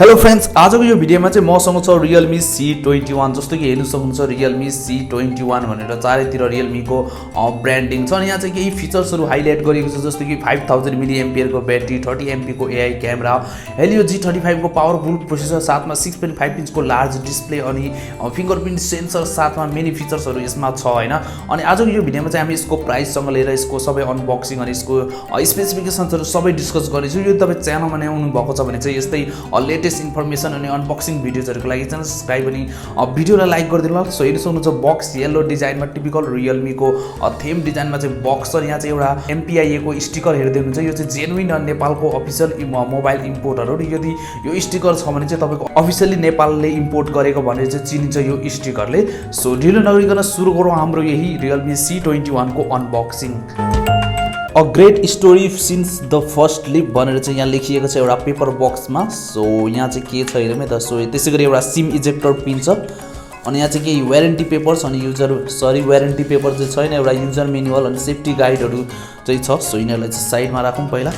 Hello friends, आजको यो भिडियोमा चाहिँ मसँग छ Realme C21 जस्तो कि हेर्न सक्नुहुन्छ Realme C21 भनेर चारैतिर Realme को ब्रान्डिङ छ अनि यहाँ चाहिँ केही फिचर्सहरु हाइलाइट गरिएको छ जस्तो कि 5000 mAh को ब्याट्री, 30 MP को AI क्यामेरा, Helio G35 को पावरफुल प्रोसेसर, साथमा 6.5 इन्च को लार्ज डिस्प्ले अनि फिंगरप्रिन्ट सेन्सर, साथमा मेनी फिचर्सहरु यसमा छ हैन। अनि आजको यो भिडियोमा चाहिँ हामी यसको प्राइससँग लिएर यसको सबै अनबक्सिङ अनि यसको स्पेसिफिकेसन्सहरु सबै डिस्कस गर्नेछु। यो तपाई च्यानलमा नयाँ हुनु भएको छ भने चाहिँ यस्तै लेटेस्ट इन्फर्मेसन अनि अनबक्सिङ भिडियोजहरुको लागि च्यानल सब्स्क्राइब अनि भिडियोलाई लाइक गरिदिनु होला। सो हेर्न सक्नुहुन्छ बक्स येलो डिजाइनमा टिपिकल Realme को थीम डिजाइनमा चाहिँ बक्स र यहाँ चाहिँ एउटा MPIA को स्टिकर हेर्दै हुनुहुन्छ। यो चाहिँ जेन्युइन नेपालको अफिसियल मोबाइल इम्पोर्टर हो। यदि यो स्टिकर छ भने चाहिँ तपाईको अफिसियली नेपालले इम्पोर्ट गरेको भनेर चाहिँ चिनिन्छ यो स्टिकरले। सो ढिलो नगरिकन सुरु गरौँ हाम्रो यही Realme C21 को unboxing. A great story since the first leap भनेर चाहिँ यहाँ लेखिएको छ एउटा पेपर बक्समा। सो यहाँ चाहिँ के छ हेरौँ है त। सो त्यसैगरी एउटा सिम इजेक्टर पिन छ अनि यहाँ चाहिँ केही वारेन्टी पेपर्स अनि वारेन्टी पेपर चाहिँ छैन, एउटा युजर म्यानुअल अनि सेफ्टी गाइडहरु चाहिँ छ। सो यिनीहरुलाई चाहिँ साइडमा राखौँ पहिला।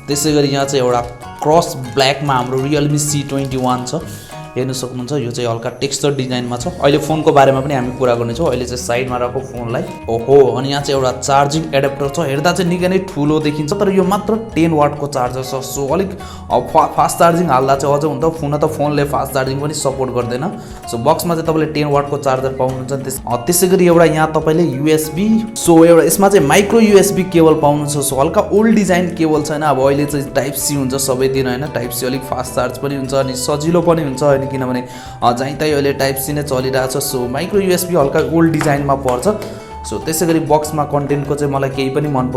त्यसैगरी यहाँ चाहिँ एउटा क्रस ब्ल्याकमा हाम्रो Realme C21 छ, हेर्न सक्नुहुन्छ। यो चाहिँ हल्का टेक्सचर डिजाइनमा छ। अहिले फोनको बारेमा पनि हामी कुरा गर्नेछौँ। अहिले चाहिँ साइडमा राखौ फोनलाई। ओहो, अनि यहाँ चाहिँ एउटा चार्जिङ एडाप्टर छ। हेर्दा चाहिँ निकै नै ठुलो देखिन्छ तर यो मात्र 10 वाट को चार्जर छ। सो अलिक फास्ट चार्जिङ हाल्दा चाहिँ अझ हुन्छ। फोनले फास्ट चार्जिङ पनि सपोर्ट गर्दैन। सो बक्समा चाहिँ तपाईले 10 वाट को चार्जर पाउनुहुन्छ। त्यसैगरी एउटा यहाँ तपाईले USB, सो एउटा यसमा चाहिँ माइक्रो USB केबल पाउनुहुन्छ। सो हल्का ओल्ड डिजाइन केबल छैन। अब अहिले चाहिँ टाइप सी हुन्छ सबैतिर हैन। टाइप सी अलिक फास्ट चार्ज पनि हुन्छ अनि सजिलो पनि हुन्छ किनभने जहीँ तहीँ अहिले टाइप सी नै चलिरहेछ। सो माइक्रो USB हल्का ओल्ड डिजाइनमा पर्छ। सो त्यसैगरी बक्समा कन्टेन्टको चाहिँ मलाई केही पनि मन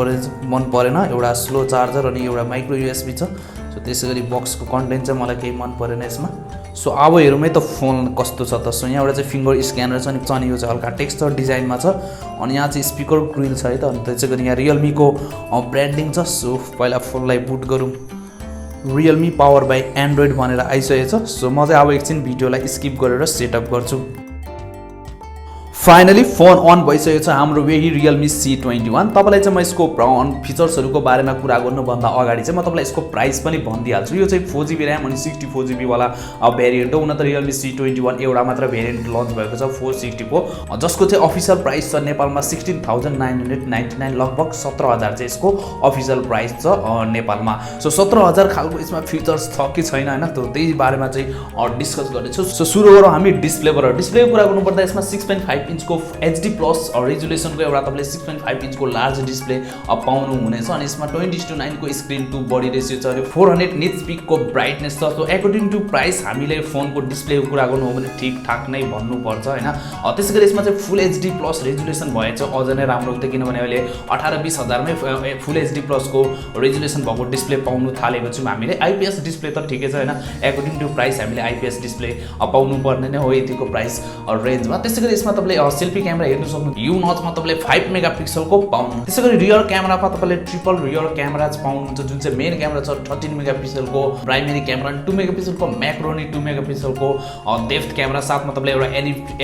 परेन। एउटा स्लो चार्जर अनि एउटा माइक्रो USB छ। सो त्यसैगरी बक्सको कन्टेन्ट चाहिँ मलाई केही मन परेन यसमा। सो अब हेरौँ है त फोन कस्तो छ त। सो यहाँ एउटा चाहिँ फिङ्गर स्क्यानर छ अनि यो चाहिँ हल्का टेक्सचर डिजाइनमा छ अनि यहाँ चाहिँ स्पिकर ग्रिल छ है त। अनि त्यसैगरी यहाँ Realme को ब्रान्डिङ छ। सो पहिला फोनलाई बुट गरौँ। Realme पावर बाई एन्ड्रोइड भनेर आइसकेको छ। सो म चाहिँ अब एकछिन भिडियोलाई स्किप गरेर सेटअप गर्छु। फाइनली फोन अन भइसकेको छ हाम्रो यही Realme C21। तपाईलाई चाहिँ म यसको फिचर्सहरुको बारेमा कुरा गर्नुभन्दा अगाडि चाहिँ म तपाईलाई यसको प्राइस पनि भनिदिहाल्छु। यो चाहिँ 4GB र्याम अनि 64GB वाला भेरिएन्ट हो। हुन त Realme C21 एउटा मात्र भेरिएन्ट लन्च भएको छ 460 को, जसको चाहिँ अफिसियल प्राइस छ नेपालमा 16,999, लगभग 17,000 चाहिँ यसको अफिसियल प्राइस छ नेपालमा। सो 17,000 खालको यसमा फिचर्स छ कि छैन हैन, त्यही बारेमा चाहिँ डिस्कस गर्नेछु। सो सुरु गरौँ हामी डिस्प्लेबाट। डिस्प्लेको कुरा गर्नुपर्दा यसमा 6.5 इन्च को HD प्लस रेजुलेसनको एउटा तपाईले 6.5 इन्च को लार्ज डिस्प्ले पाउनु हुनेछ अनि यसमा 20:9 को स्क्रिन टु बडी रेशियो छ अनि 400 निट्स पिक को ब्राइटनेस छ। सो अकर्डिङ टु प्राइस हामीले फोनको डिस्प्लेको कुरा गर्नु हो भने ठीक ठाक नै भन्नु पर्छ हैन। त्यसैगरी यसमा चाहिँ फुल HD प्लस रेजुलेसन भए चाहिँ अझ नै राम्रो हुन्थ्यो किनभने अहिले 18-20 हजारमै फुल HD प्लस को रेजुलेसन भएको डिस्प्ले पाउनु थालेको छौं हामीले। IPS डिस्प्ले त ठिकै छ हैन, अकर्डिङ टु प्राइस हामीले IPS डिस्प्ले पाउनु पर्ने नै हो यतिको प्राइस रेन्जमा। त्यसैगरी यसमा तपाईले सेल्फी क्यामेरा हेर्न सक्नुहुन्छ। यु नचमा तपाईले 5 मेगापिक्सल को पाउनुहुन्छ। त्यसैगरी रियर क्यामेरामा तपाईले ट्रिपल रियर क्यामेरा पाउनुहुन्छ जुन चाहिँ मेन क्यामेरा छ 13 मेगापिक्सल को प्राइमेरी क्यामेरा अनि 2 मेगापिक्सल को म्याक्रो अनि 2 मेगापिक्सल को डेप्थ क्यामेरा, साथमा तपाईले एउटा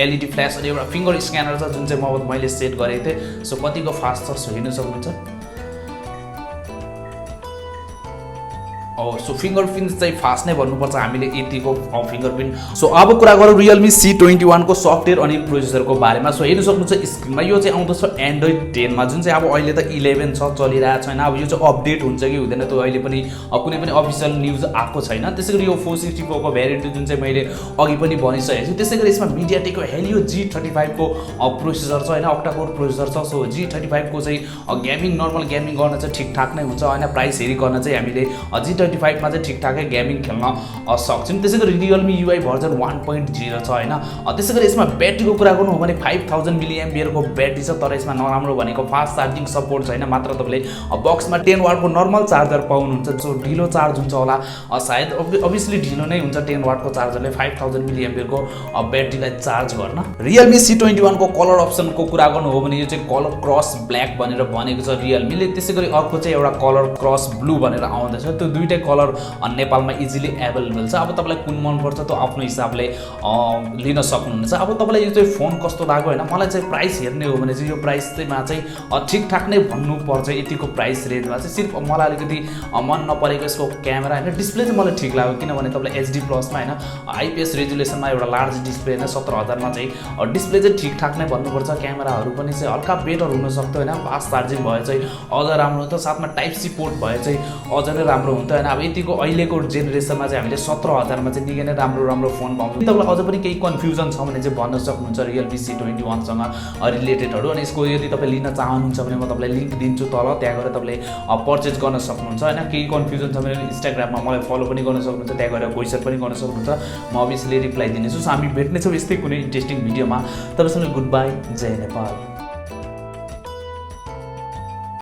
LED फ्ल्यास अनि एउटा फिङ्गर स्क्यानर छ जुन चाहिँ मैले सेट गरेको थिएँ। सो कतिको फास्ट छ सो हेर्न सक्नुहुन्छ। सो फिङ्गरप्रिन्ट चाहिँ फास्ट नै भन्नुपर्छ हामीले यतिको फिङ्गरप्रिन्ट। सो अब कुरा गरौँ Realme C21 को सफ्टवेयर अनि प्रोसेसरको बारेमा। सो हेर्न सक्नुहुन्छ स्क्रिनमा यो चाहिँ आउँदछ एन्ड्रोइड 10 मा, जुन चाहिँ अब अहिले त 11 छ चलिरहेको छैन। अब यो चाहिँ अपडेट हुन्छ कि हुँदैन त्यो अहिले पनि कुनै पनि अफिसियल न्युज आएको छैन। त्यसैगरी यो 464 को भेरिएन्ट जुन चाहिँ मैले अघि पनि भनिसकेको छु। त्यसैगरी यसमा Mediatek को Helio G35 को प्रोसेसर छ हैन, Octa कोर प्रोसेसर छ। सो G35 को चाहिँ गेमिङ नर्मल गेमिङ गर्न चाहिँ ठिकठाक नै हुन्छ हैन। प्राइस हेरिकन चाहिँ हामीले G35 मा चाहिँ ठिकठाकै गेमिङ खेल्न सक्छौं। त्यसैगरी Realme UI भर्जन 1.0 छ हैन। त्यसैगरी यसमा ब्याट्रीको कुरा गर्नु हो भने 5000 mAh को ब्याट्री छ तर यसमा नराम्रो भनेको फास्ट चार्जिङ सपोर्ट छैन। मात्र तपाईले बक्समा 10 वाट को नर्मल चार्जर पाउनुहुन्छ। सो ढिलो चार्ज हुन्छ होला सायद, अभियसली ढिलो नै हुन्छ 10 वाट को चार्जरले 5000 mAh को ब्याट्रीलाई चार्ज गर्न। Realme C21 को कलर अप्सनको कुरा गर्नु हो भने यो चाहिँ कलर क्रस ब्ल्याक भनेर भनेको छ Realme ले। त्यसैगरी अर्को चाहिँ एउटा कलर क्रस ब्लू भनेर आउँदैछ। त्यो दुईटै दुईटै कलर नेपालमा इजिली एभाइलेबल छ। अब तपाईँलाई कुन मनपर्छ त्यो आफ्नो हिसाबले लिन सक्नुहुनेछ। अब तपाईँलाई यो चाहिँ फोन कस्तो लाग्यो होइन, मलाई चाहिँ प्राइस हेर्ने हो भने चाहिँ यो प्राइस चाहिँ ठिकठाक नै भन्नुपर्छ। यतिको प्राइस रेन्जमा चाहिँ सिर्फ मलाई अलिकति मन नपरेको यसको क्यामेरा होइन, डिस्प्ले चाहिँ मलाई ठिक लाग्यो किनभने तपाईँलाई HD प्लसमा होइन IPS रेजुलेसनमा एउटा लार्ज डिस्प्ले होइन 17,000मा चाहिँ डिस्प्ले चाहिँ ठिकठाक नै भन्नुपर्छ। क्यामेराहरू पनि चाहिँ हल्का बेटर हुनसक्थ्यो होइन, फास्ट चार्जिङ भए चाहिँ अझ राम्रो हुन्थ्यो, साथमा टाइप सी पोर्ट भए चाहिँ अझ नै राम्रो हुन्थ्यो होइन। अब यतिको अहिलेको जेनेरेसनमा चाहिँ हामीले 17,000मा चाहिँ निकै नै राम्रो फोन पाउँछौँ। तपाईँलाई अझ पनि केही कन्फ्युजन छ भने चाहिँ भन्न सक्नुहुन्छ Realme C21 सँग रिलेटेडहरू। अनि यसको यदि तपाईँ लिन चाहनुहुन्छ भने म तपाईँलाई लिङ्क दिन्छु तल, त्यहाँ गएर तपाईँले पर्चेज गर्न सक्नुहुन्छ होइन। केही कन्फ्युजन छ भने इन्स्टाग्राममा मलाई फलो पनि गर्न सक्नुहुन्छ, त्यहाँ गएर क्वेसन पनि गर्न सक्नुहुन्छ, म अभियसली रिप्लाई दिनेछु। सो हामी भेट्नेछौँ यस्तै कुनै इन्ट्रेस्टिङ भिडियोमा। तपाईँसँग गुड बाई, जय नेपाल।